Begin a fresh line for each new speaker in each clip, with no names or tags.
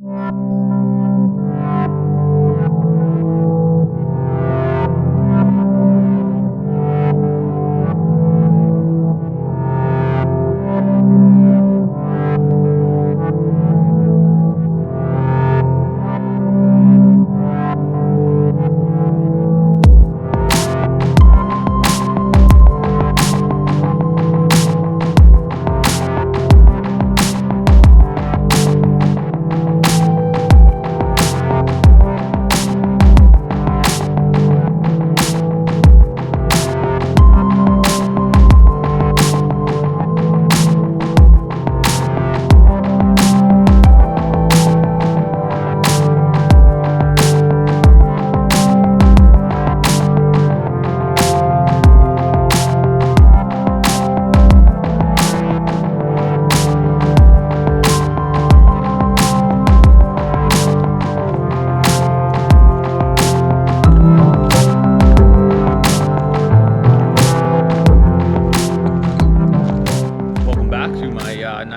To my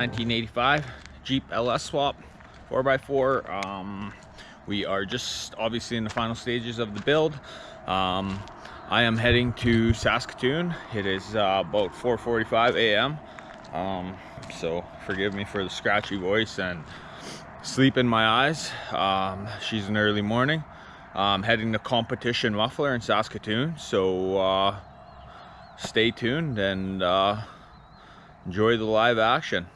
1985 Jeep LS swap 4x4. We are just obviously in the final stages of the build. I am heading to Saskatoon. It is about 4:45 a.m. So forgive me for the scratchy voice and sleep in my eyes. She's an early morning. Heading to Competition Muffler in Saskatoon, so stay tuned and enjoy the live action.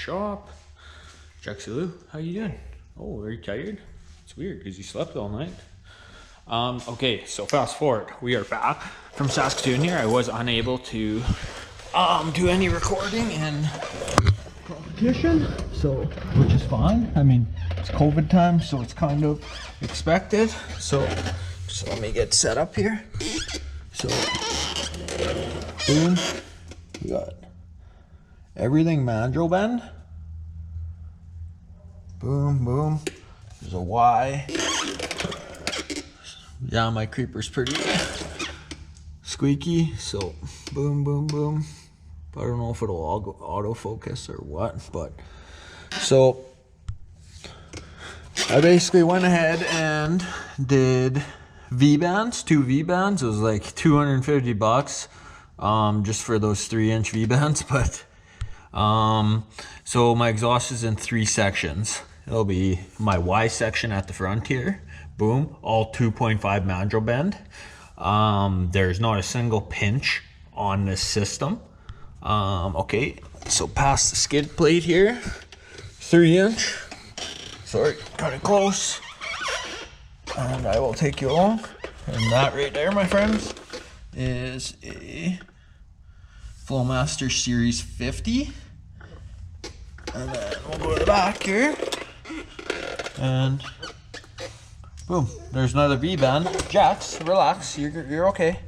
shop. Jaxie Lou, how you doing? Oh, are you tired? It's weird because you slept all night. Okay, so fast forward. We are back from Saskatoon here. I was unable to do any recording and competition, so which is fine. I mean, it's COVID time, so it's kind of expected. So let me get set up here. So boom, we got everything mandrel bend. Boom, boom. There's a Y. Yeah, my creeper's pretty squeaky. So boom, boom, boom. I don't know if it'll all go autofocus or what, but so I basically went ahead and did V-bands, 2 V-bands. It was like $250 just for those 3-inch V-bands. But so my exhaust is in 3 sections. It'll be my Y section at the front here. Boom, all 2.5 mandrel bend. There's not a single pinch on this system. Okay, so past the skid plate here, 3-inch. Sorry, kind of close. And I will take you along. And that right there, my friends, is a Flowmaster Series 50. And then we'll go to the back here. And boom, there's another V-band. Jax, relax, you're okay.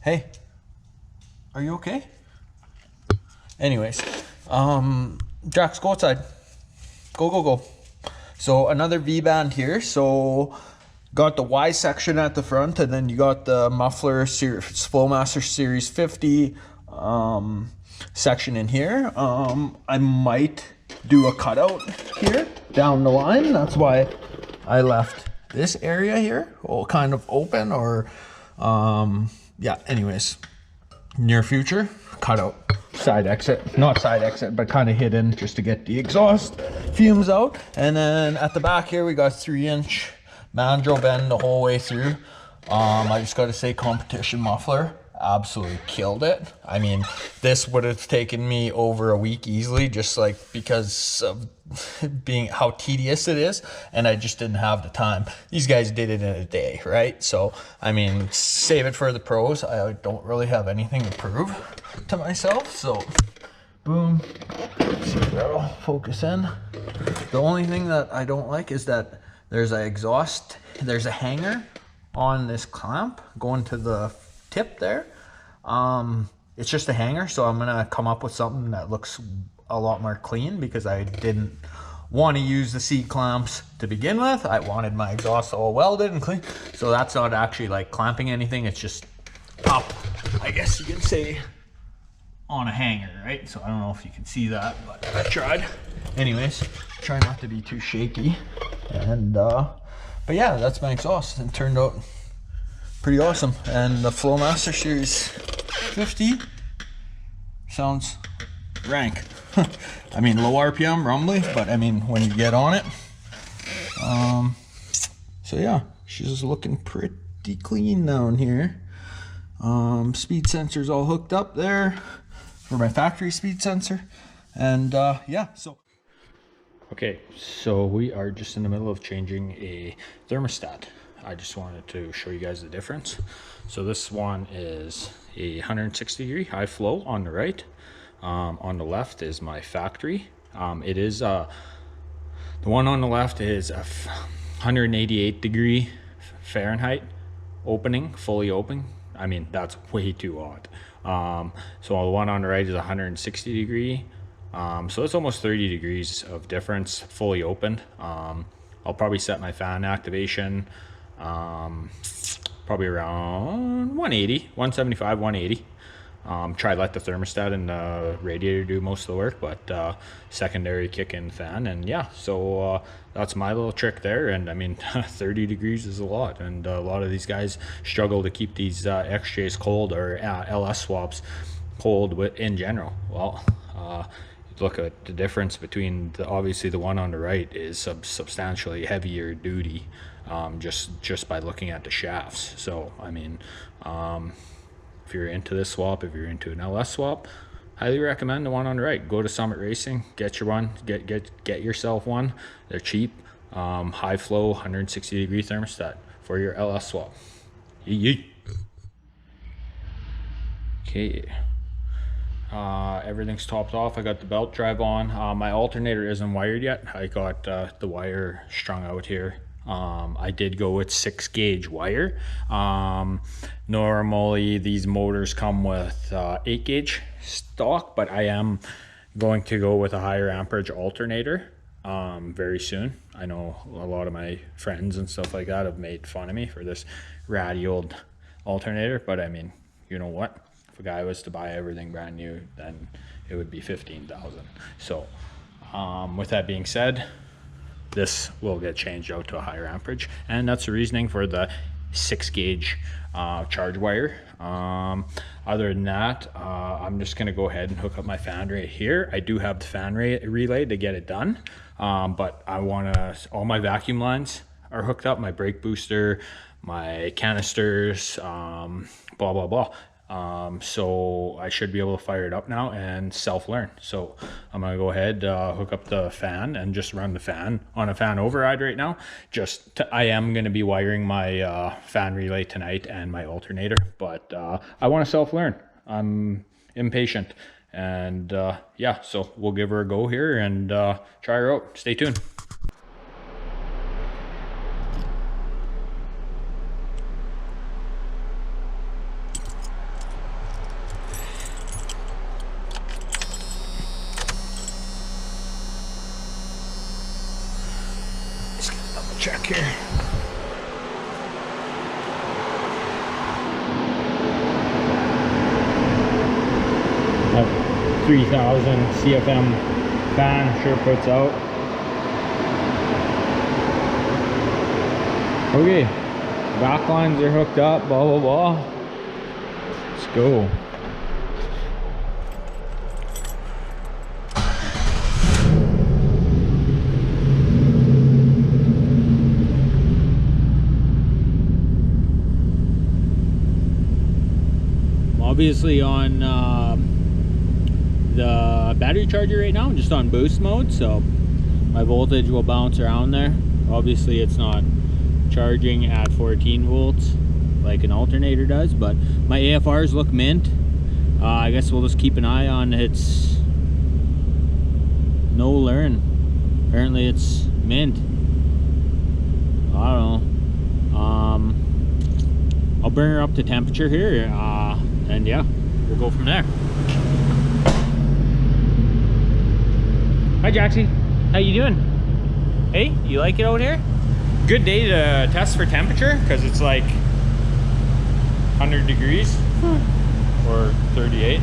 Hey, are you okay? Anyways, Jax, go outside. Go. So another V-band here. So got the Y section at the front, and then you got the muffler Flowmaster Series 50 section in here. I might do a cutout here down the line. That's why I left this area here all kind of open, or yeah, anyways, near future cutout, side exit, not side exit, but kind of hidden just to get the exhaust fumes out. And then at the back here we got 3-inch mandrel bend the whole way through. I just got to say, competition muffler absolutely killed it. I mean, this would have taken me over a week easily, just like because of being how tedious it is, and I just didn't have the time. These guys did it in a day, right? So I mean, save it for the pros. I don't really have anything to prove to myself. So boom, let's see if that'll focus in. The only thing that I don't like is that there's an exhaust, there's a hanger on this clamp going to the tip there. It's just a hanger, so I'm gonna come up with something that looks a lot more clean, because I didn't want to use the seat clamps to begin with. I wanted my exhaust all welded and clean, so that's not actually like clamping anything. It's just up, I guess you can say, on a hanger, right? So I don't know if you can see that, but I tried. Anyways, try not to be too shaky. And but yeah, that's my exhaust, and it turned out pretty awesome. And the Flowmaster Series 50 sounds rank. I mean, low RPM, rumbly, but I mean, when you get on it, so yeah, she's looking pretty clean down here. Speed sensor's all hooked up there for my factory speed sensor. And yeah, so okay, so we are just in the middle of changing a thermostat. I just wanted to show you guys the difference. So this one is a 160-degree high flow on the right. On the left is my factory. It is the one on the left is a 188-degree Fahrenheit opening, fully open. I mean, that's way too hot. So the one on the right is 160-degree. So it's almost 30 degrees of difference, fully opened. I'll probably set my fan activation probably around 180, 175, 180. Try let the thermostat and the radiator do most of the work, but secondary kick in fan. And yeah, so that's my little trick there. And I mean, 30 degrees is a lot, and a lot of these guys struggle to keep these XJs cold, or LS swaps cold in general. Well, look at the difference between obviously the one on the right is substantially heavier duty, just by looking at the shafts. So I mean, if you're into this swap, if you're into an LS swap, highly recommend the one on the right. Go to Summit Racing, get your one, get yourself one. They're cheap, high flow, 160 degree thermostat for your LS swap. Yeet. Okay. Everything's topped off. I got the belt drive on. My alternator isn't wired yet. I got the wire strung out here. I did go with 6 gauge wire. Normally these motors come with 8 gauge stock, but I am going to go with a higher amperage alternator very soon. I know a lot of my friends and stuff like that have made fun of me for this ratty old alternator, but I mean, you know what? If a guy was to buy everything brand new, then it would be $15,000. So with that being said, this will get changed out to a higher amperage, and that's the reasoning for the 6 gauge charge wire. Other than that, I'm just gonna go ahead and hook up my fan right here. I do have the fan relay to get it done, but I wanna, all my vacuum lines are hooked up, my brake booster, my canisters, blah blah blah. So I should be able to fire it up now and self-learn. So I'm gonna go ahead, hook up the fan and just run the fan on a fan override right now. I am gonna be wiring my fan relay tonight and my alternator, but I want to self-learn. I'm impatient, and yeah, so we'll give her a go here and try her out. Stay tuned. Check here. That 3000 CFM fan sure puts out. Okay, back lines are hooked up, blah blah blah. Let's go. Obviously on the battery charger right now, I'm just on boost mode, so my voltage will bounce around there. Obviously it's not charging at 14 volts like an alternator does, but my AFRs look mint. I guess we'll just keep an eye on its no learn. Apparently it's mint. I don't know. I'll bring her up to temperature here, and yeah, we'll go from there. Hi Jaxie, how you doing? Hey, you like it out here? Good day to test for temperature, because it's like 100 degrees or 38,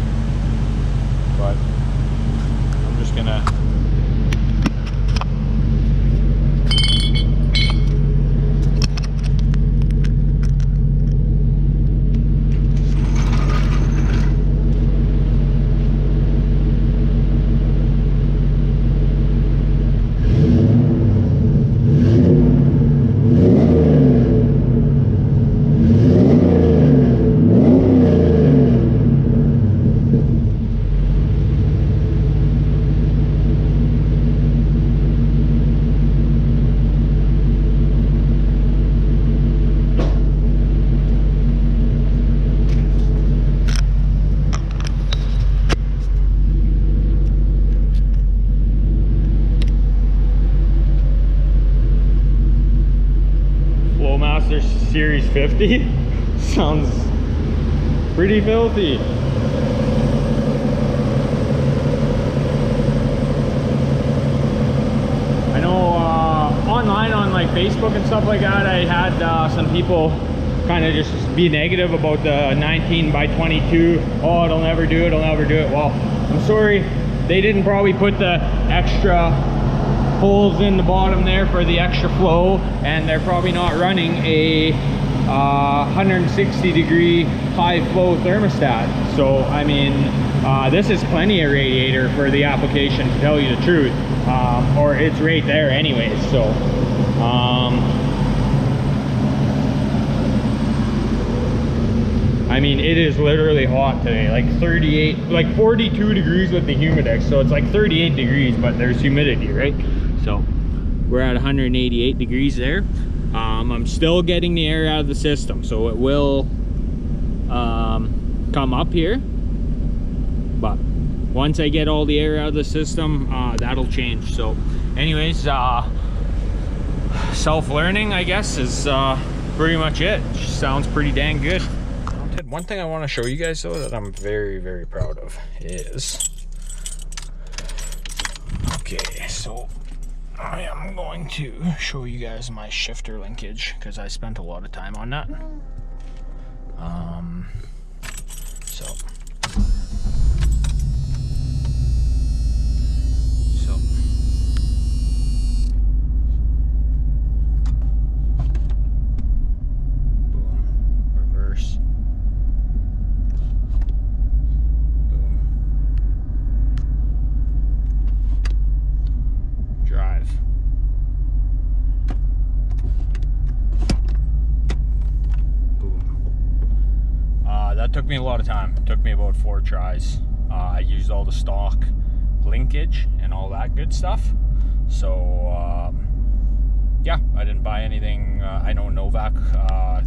but I'm just gonna Series 50 sounds pretty filthy. I know online on like Facebook and stuff like that, I had some people kind of just be negative about the 19 by 22. Oh, it'll never do it, it'll never do it. Well, I'm sorry, they didn't probably put the extra holes in the bottom there for the extra flow, and they're probably not running a 160 degree high flow thermostat. So I mean, this is plenty of radiator for the application, to tell you the truth, or it's right there anyways. So I mean, it is literally hot today, like 38, like 42 degrees with the Humidex. So it's like 38 degrees, but there's humidity, right? So we're at 188 degrees there. I'm still getting the air out of the system, so it will come up here. But once I get all the air out of the system, that'll change. So anyways, self-learning, I guess, is pretty much it. Sounds pretty dang good. One thing I want to show you guys though that I'm very, very proud of is, okay, so I am going to show you guys my shifter linkage because I spent a lot of time on that. So took me a lot of time. It took me about 4 tries. I used all the stock linkage and all that good stuff. So yeah, I didn't buy anything. I know Novak,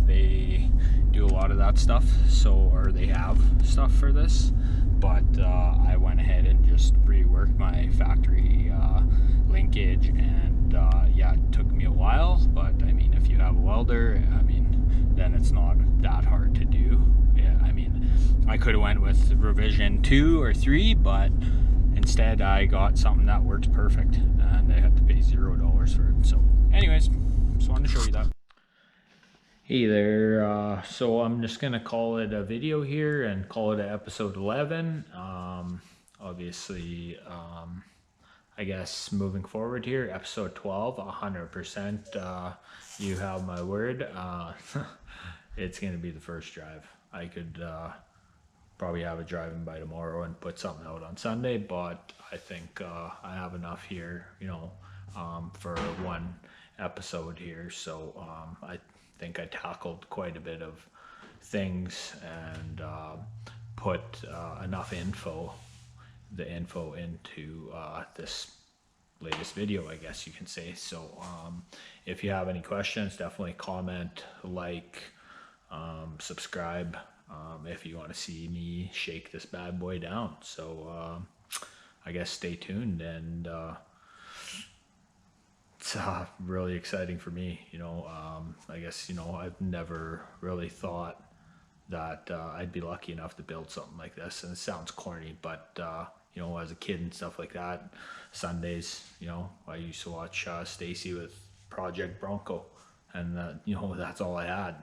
they do a lot of that stuff, so, or they have stuff for this, but I went ahead and just reworked my factory linkage, and yeah, it took me a while, but I mean, if you have a welder, I mean, then it's not that hard to do. Yeah, I mean, I could have went with revision 2 or 3, but instead I got something that works perfect, and I had to pay $0 for it. So anyways, just wanted to show you that. Hey there, so I'm just gonna call it a video here and call it episode 11. Obviously, I guess moving forward here, episode 12, 100%, you have my word. It's gonna be the first drive. I could probably have it driving by tomorrow and put something out on Sunday, but I think I have enough here, you know, for one episode here. So I think I tackled quite a bit of things and put enough info into this latest video, I guess you can say. So if you have any questions, definitely comment, like, subscribe if you want to see me shake this bad boy down. So I guess stay tuned, and it's really exciting for me, you know. I guess, you know, I've never really thought that I'd be lucky enough to build something like this, and it sounds corny, but you know, as a kid and stuff like that, Sundays, you know, I used to watch Stacy with Project Bronco, and you know, that's all I had,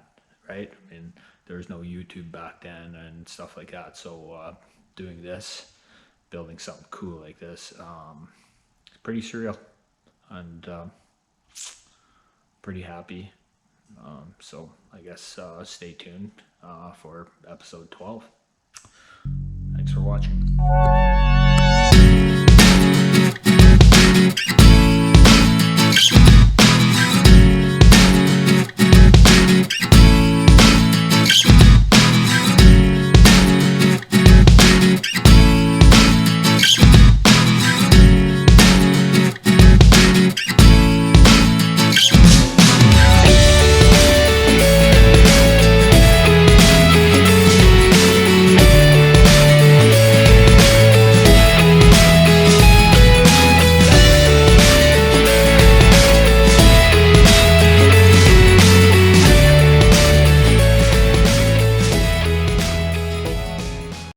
right? I mean, there was no YouTube back then and stuff like that. So doing this, building something cool like this, it's pretty surreal, and pretty happy. So I guess stay tuned for episode 12. Thanks for watching.